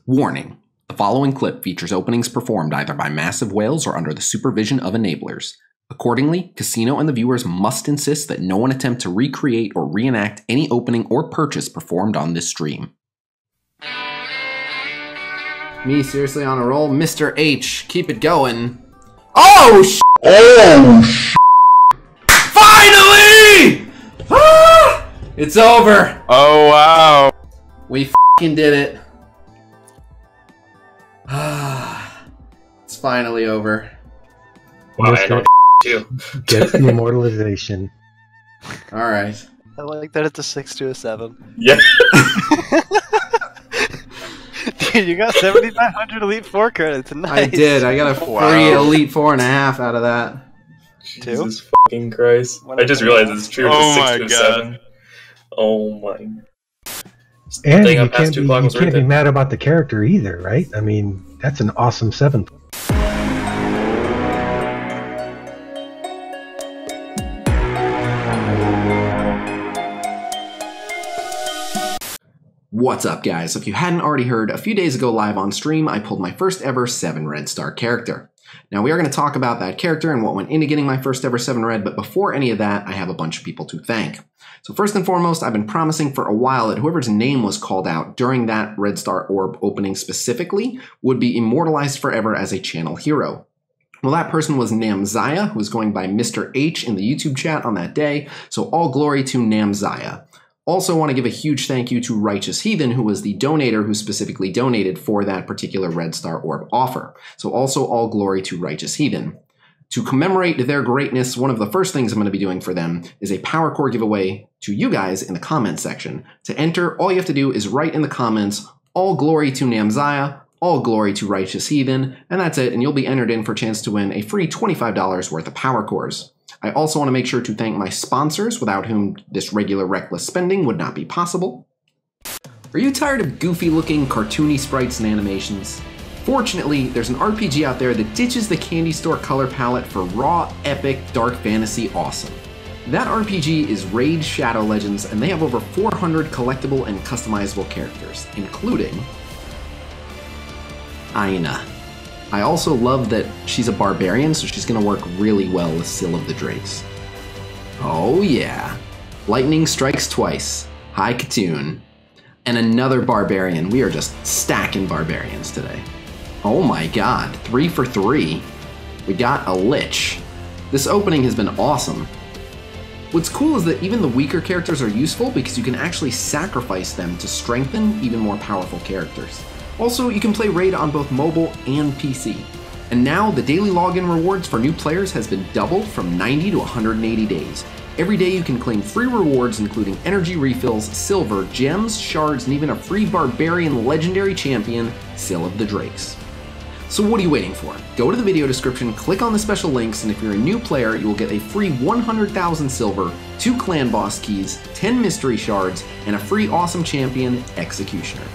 Warning. The following clip features openings performed either by massive whales or under the supervision of enablers. Accordingly, Khasino and the viewers must insist that no one attempt to recreate or reenact any opening or purchase performed on this stream. Me seriously on a roll? Mr. H, keep it going. Oh, sh! Oh, sh! Finally! Ah! It's over! Oh, wow. We f***ing did it. It's finally over. Wow, I know too. Get the immortalization. Alright. I like that it's a 6 to a 7. Yeah. Dude, you got 7,500 Elite 4 credits. Nice. I did. I got a free Elite 4.5 out of that. Jesus fucking Christ. I just realized it's true. Oh It's my 6 to a god. 7. Oh my. And you can't be mad about the character either, right? I mean, that's an awesome 7. What's up, guys? If you hadn't already heard, a few days ago live on stream, I pulled my first ever 7 red star character. Now, we are going to talk about that character and what went into getting my first ever 7 red, but before any of that, I have a bunch of people to thank. So first and foremost, I've been promising for a while that whoever's name was called out during that red star orb opening specifically would be immortalized forever as a channel hero. Well, that person was Namsieh, who was going by Mr. H in the YouTube chat on that day, so all glory to Namsieh. Also want to give a huge thank you to RiteousHeathen, who was the donator who specifically donated for that particular red star orb offer. So also all glory to RiteousHeathen. To commemorate their greatness, one of the first things I'm going to be doing for them is a power core giveaway to you guys in the comments section. To enter, all you have to do is write in the comments, all glory to Namsieh, all glory to RiteousHeathen, and that's it, and you'll be entered in for a chance to win a free $25 worth of power cores. I also want to make sure to thank my sponsors, without whom this regular reckless spending would not be possible. Are you tired of goofy-looking, cartoony sprites and animations? Fortunately, there's an RPG out there that ditches the candy store color palette for raw, epic, dark fantasy awesome. That RPG is Raid Shadow Legends, and they have over 400 collectible and customizable characters, including Aina. I also love that she's a barbarian, so she's going to work really well with Seal of the Drakes. Oh yeah. Lightning strikes twice. Hi, Katoon. And another barbarian. We are just stacking barbarians today. Oh my god, 3 for 3. We got a Lich. This opening has been awesome. What's cool is that even the weaker characters are useful because you can actually sacrifice them to strengthen even more powerful characters. Also, you can play Raid on both mobile and PC. And now, the daily login rewards for new players has been doubled from 90 to 180 days. Every day you can claim free rewards including energy refills, silver, gems, shards, and even a free barbarian legendary champion, Seal of the Drakes. So what are you waiting for? Go to the video description, click on the special links, and if you're a new player, you will get a free 100,000 silver, 2 clan boss keys, 10 mystery shards, and a free awesome champion, Executioner.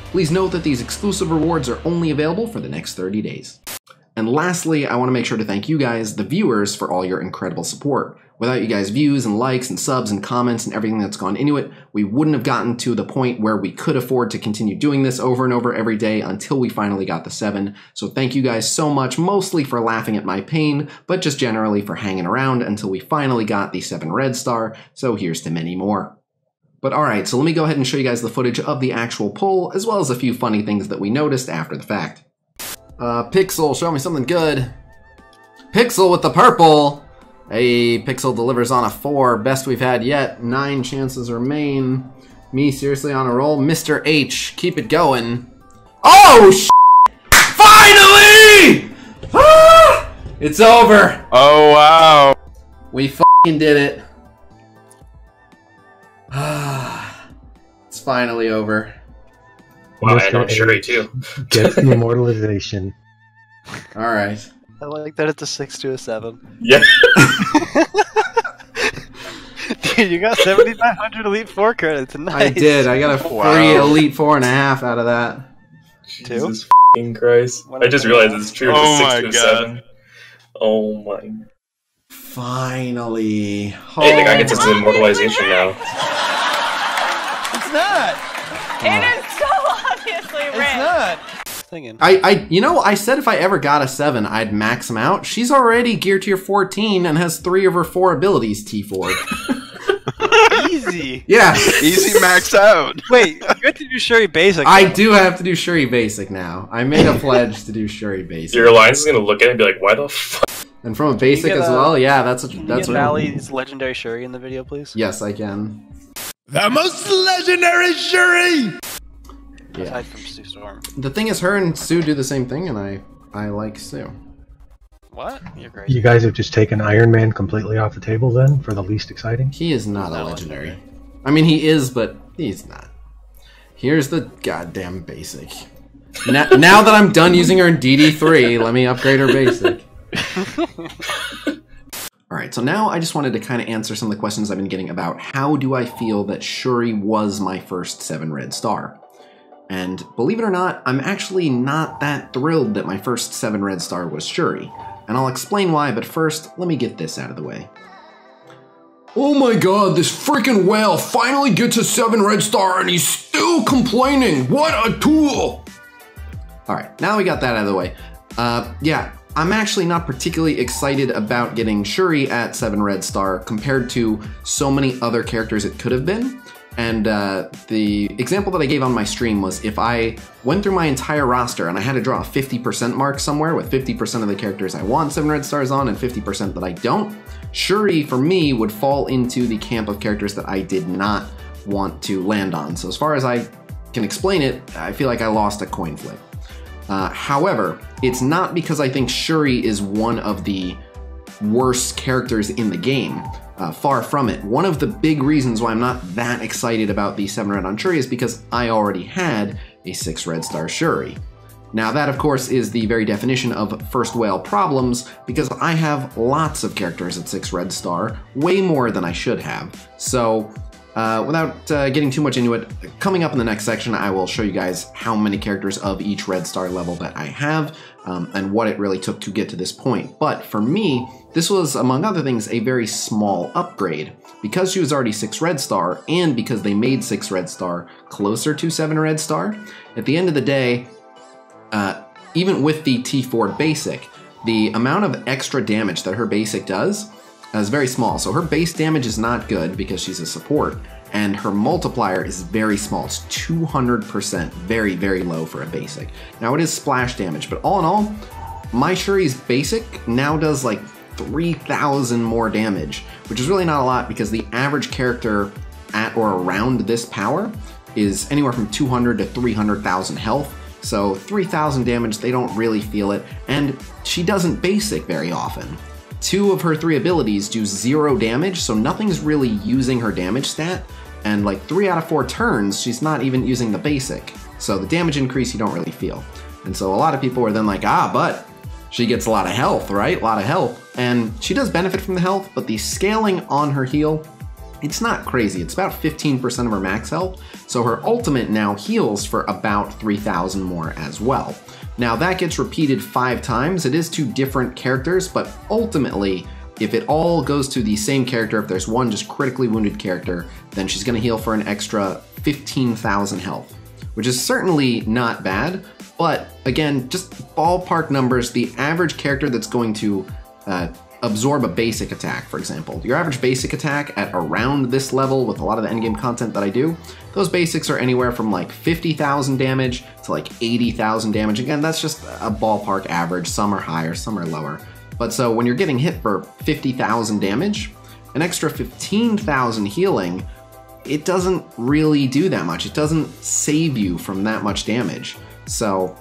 Please note that these exclusive rewards are only available for the next 30 days. And lastly, I want to make sure to thank you guys, the viewers, for all your incredible support. Without you guys' views and likes and subs and comments and everything that's gone into it, we wouldn't have gotten to the point where we could afford to continue doing this over and over every day until we finally got the 7. So thank you guys so much, mostly for laughing at my pain, but just generally for hanging around until we finally got the 7 red star, so here's to many more. But alright, so let me go ahead and show you guys the footage of the actual pull, as well as a few funny things that we noticed after the fact. Pixel, show me something good. Pixel with the purple! Hey, Pixel delivers on a 4, best we've had yet. 9 chances remain. Me seriously on a roll. Mr. H, keep it going. Oh, sh! Finally! Ah! It's over! Oh, wow. We f***ing did it. It's finally over. Wow, I know Shuri too. Get the immortalization. Alright. I like that it's a 6 to a 7. Yeah. Dude, you got 7,500 Elite 4 credits. Nice. I did. I got a free Elite 4.5 out of that. Jesus fucking Christ. I just realized it's true. Oh It's my 6 to a god. 7. Oh my. Finally. Hey, the guy gets his immortalization now. It's not. It is so obviously rigged. not. Thinking. I said if I ever got a 7, I'd max him out. She's already gear tier 14 and has 3 of her 4 abilities T4. Easy. Yeah. Easy max out. Wait, you have to do Shuri Basic. I do have to do Shuri Basic now. I made a pledge to do Shuri Basic. Your alliance is gonna look at it and be like, why the fuck? And from a Basic as well, yeah, that's what. Can Valley's legendary Shuri in the video, please? Yes, I can. The most legendary Shuri! Yeah. Aside from Sue Storm. The thing is, her and Sue do the same thing, and I like Sue. What? You're crazy. You guys have just taken Iron Man completely off the table then, for the least exciting? He is not a legendary. I mean, he is, but he's not. Here's the goddamn Basic. Now that I'm done using her in DD3, let me upgrade her Basic. Alright, so now I just wanted to kind of answer some of the questions I've been getting about how do I feel that Shuri was my first 7 red star. And believe it or not, I'm actually not that thrilled that my first 7 red star was Shuri. And I'll explain why, but first, let me get this out of the way. Oh my god, this freaking whale finally gets a 7 red star and he's still complaining! What a tool! Alright, now we got that out of the way. Yeah, I'm actually not particularly excited about getting Shuri at 7 red star compared to so many other characters it could have been. And the example that I gave on my stream was if I went through my entire roster and I had to draw a 50% mark somewhere with 50% of the characters I want 7 red stars on and 50% that I don't, Shuri, for me, would fall into the camp of characters that I did not want to land on. So as far as I can explain it, I feel like I lost a coin flip. However, it's not because I think Shuri is one of the worst characters in the game. Far from it. One of the big reasons why I'm not that excited about the 7 red on Shuri is because I already had a 6 red star Shuri. Now that of course is the very definition of first whale problems because I have lots of characters at 6 red star, way more than I should have. So without getting too much into it, coming up in the next section I will show you guys how many characters of each red star level that I have and what it really took to get to this point. But for me, this was, among other things, a very small upgrade. Because she was already 6 red star, and because they made 6 red star closer to 7 red star, at the end of the day, even with the T4 basic, the amount of extra damage that her basic does is very small. So her base damage is not good because she's a support, and her multiplier is very small. It's 200%, very, very low for a basic. Now it is splash damage, but all in all, my Shuri's basic now does like 3,000 more damage, which is really not a lot because the average character at or around this power is anywhere from 200 to 300,000 health. So 3,000 damage, they don't really feel it, and she doesn't basic very often. 2 of her 3 abilities do 0 damage, so nothing's really using her damage stat, and like 3 out of 4 turns, she's not even using the basic. So the damage increase you don't really feel. And so a lot of people were then like, but she gets a lot of health, right? A lot of health. And she does benefit from the health, but the scaling on her heal, it's not crazy. It's about 15% of her max health. So her ultimate now heals for about 3,000 more as well. Now that gets repeated 5 times. It is 2 different characters, but ultimately, if it all goes to the same character, if there's one just critically wounded character, then she's gonna heal for an extra 15,000 health, which is certainly not bad. But again, just ballpark numbers, the average character that's going to absorb a basic attack, for example. Your average basic attack at around this level with a lot of the endgame content that I do, those basics are anywhere from like 50,000 damage to like 80,000 damage. Again, that's just a ballpark average. Some are higher, some are lower. But so when you're getting hit for 50,000 damage, an extra 15,000 healing, it doesn't really do that much. It doesn't save you from that much damage. So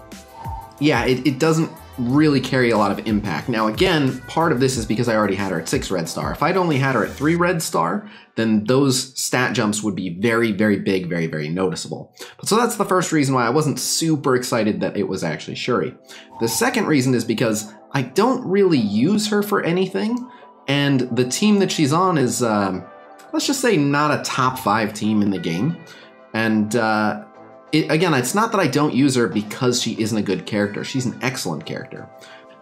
yeah, it doesn't really carry a lot of impact. Now again, part of this is because I already had her at 6 red star. If I'd only had her at 3 red star, then those stat jumps would be very, very big, very, very noticeable. But so that's the first reason why I wasn't super excited that it was actually Shuri. The second reason is because I don't really use her for anything, and the team that she's on is, let's just say, not a top 5 team in the game. And again, it's not that I don't use her because she isn't a good character. She's an excellent character.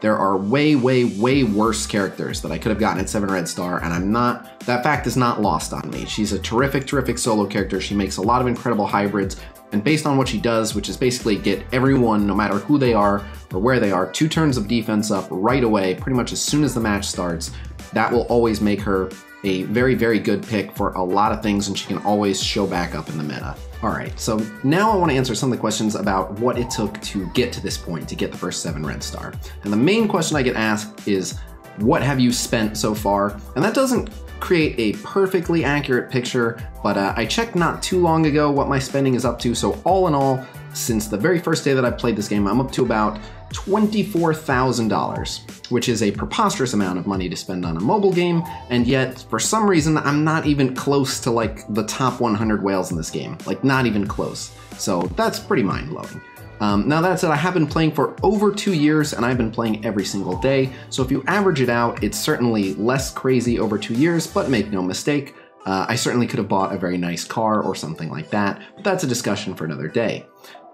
There are way, way, way worse characters that I could have gotten at 7 red star, and that fact is not lost on me. She's a terrific, terrific solo character. She makes a lot of incredible hybrids, and based on what she does, which is basically get everyone, no matter who they are or where they are, 2 turns of defense up right away, pretty much as soon as the match starts, that will always make her a very, very good pick for a lot of things, and she can always show back up in the meta. Alright, so now I want to answer some of the questions about what it took to get to this point, to get the first 7 red star. And the main question I get asked is, what have you spent so far? And that doesn't create a perfectly accurate picture, but I checked not too long ago what my spending is up to, so all in all, since the very first day that I played this game, I'm up to about $24,000, which is a preposterous amount of money to spend on a mobile game, and yet, for some reason, I'm not even close to like the top 100 whales in this game. Like, not even close. So that's pretty mind-blowing. Now that said, I have been playing for over 2 years, and I've been playing every single day, so if you average it out, it's certainly less crazy over 2 years, but make no mistake, I certainly could have bought a very nice car or something like that, but that's a discussion for another day.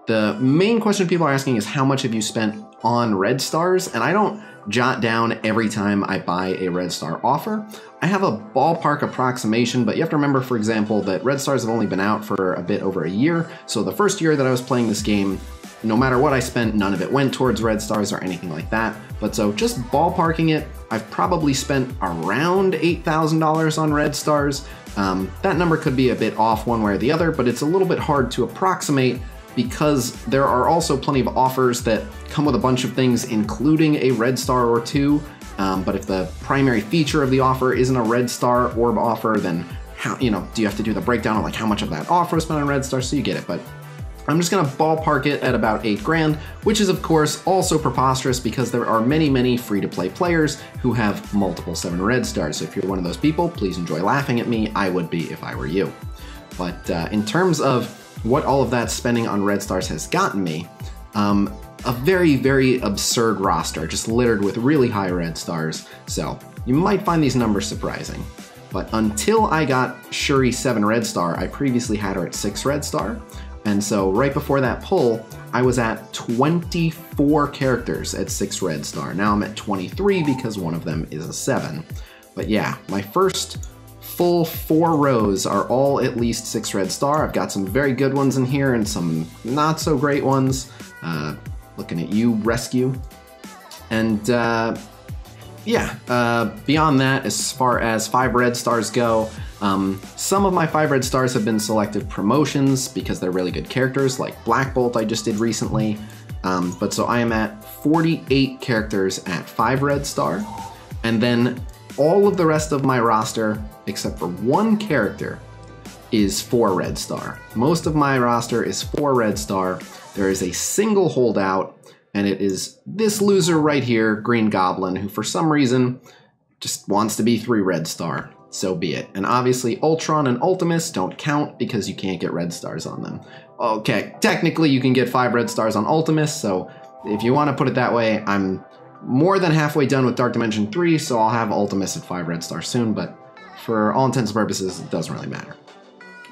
The main question people are asking is, how much have you spent on red stars? And I don't jot down every time I buy a red star offer. I have a ballpark approximation, but you have to remember, for example, that red stars have only been out for a bit over a year. So the first year that I was playing this game, no matter what I spent, none of it went towards red stars or anything like that. But so just ballparking it, I've probably spent around $8,000 on red stars. That number could be a bit off one way or the other, but it's a little bit hard to approximate because there are also plenty of offers that come with a bunch of things, including a red star or 2. But if the primary feature of the offer isn't a red star orb offer, then how, do you have to do the breakdown on like how much of that offer was spent on red stars? So you get it. But I'm just gonna ballpark it at about $8 grand, which is of course also preposterous because there are many, many free-to-play players who have multiple 7 red stars. So if you're one of those people, please enjoy laughing at me. I would be if I were you. But in terms of what all of that spending on red stars has gotten me, a very, very absurd roster, just littered with really high red stars, so you might find these numbers surprising. But until I got Shuri 7 red star, I previously had her at 6 red star, and so right before that pull, I was at 24 characters at 6 red star. Now I'm at 23 because one of them is a 7. But yeah, my first full 4 rows are all at least 6 red star. I've got some very good ones in here and some not so great ones. Looking at you, Rescue. And beyond that, as far as 5 red stars go, some of my 5 red stars have been selective promotions because they're really good characters, like Black Bolt I just did recently. But so I am at 48 characters at 5 red star, and then all of the rest of my roster, except for 1 character, is 4 red star. Most of my roster is 4 red star. There is a single holdout, and it is this loser right here, Green Goblin, who for some reason just wants to be 3 red star. So be it. And obviously Ultron and Ultimus don't count because you can't get red stars on them. Okay, technically you can get 5 red stars on Ultimus, so if you want to put it that way, I'm more than halfway done with Dark Dimension 3, so I'll have Ultimus at 5 red stars soon, but for all intents and purposes, it doesn't really matter.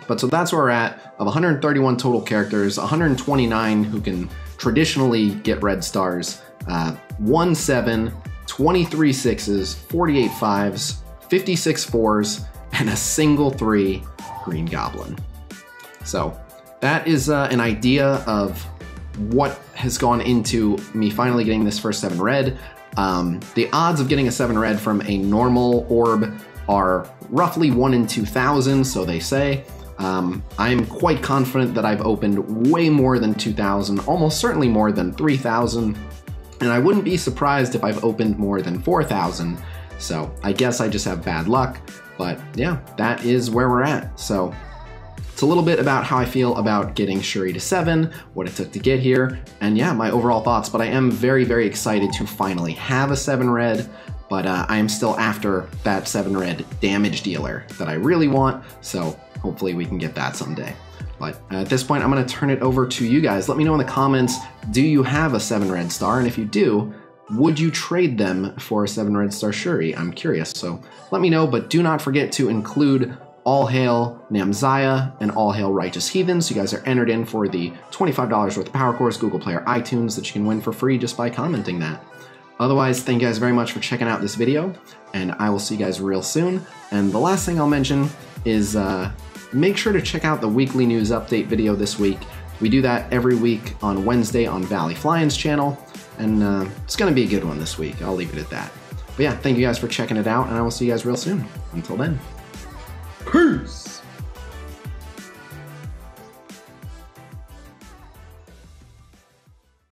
But so that's where we're at, of 131 total characters, 129 who can traditionally get red stars, 1 7, 23 6s, 48 5s, 56 4s, and a single 3 Green Goblin. So that is an idea of what has gone into me finally getting this first 7 red. The odds of getting a 7 red from a normal orb are roughly 1 in 2,000, so they say. I'm quite confident that I've opened way more than 2,000, almost certainly more than 3,000, and I wouldn't be surprised if I've opened more than 4,000, so I guess I just have bad luck, but yeah, that is where we're at. So it's a little bit about how I feel about getting Shuri to 7, what it took to get here, and yeah, my overall thoughts, but I am very, very excited to finally have a 7 red, but I am still after that 7 red damage dealer that I really want, so hopefully we can get that someday. But at this point, I'm going to turn it over to you guys. Let me know in the comments, do you have a 7 red star? And if you do, would you trade them for a 7 red star Shuri? I'm curious, so let me know, but do not forget to include All Hail Namsieh and All Hail RiteousHeathen, so you guys are entered in for the $25 worth of Power Cores, Google Play, or iTunes that you can win for free just by commenting that. Otherwise, thank you guys very much for checking out this video, and I will see you guys real soon. And the last thing I'll mention is make sure to check out the weekly news update video this week. We do that every week on Wednesday on Valley Flying's channel, and it's going to be a good one this week. I'll leave it at that. But yeah, thank you guys for checking it out, and I will see you guys real soon. Until then, peace!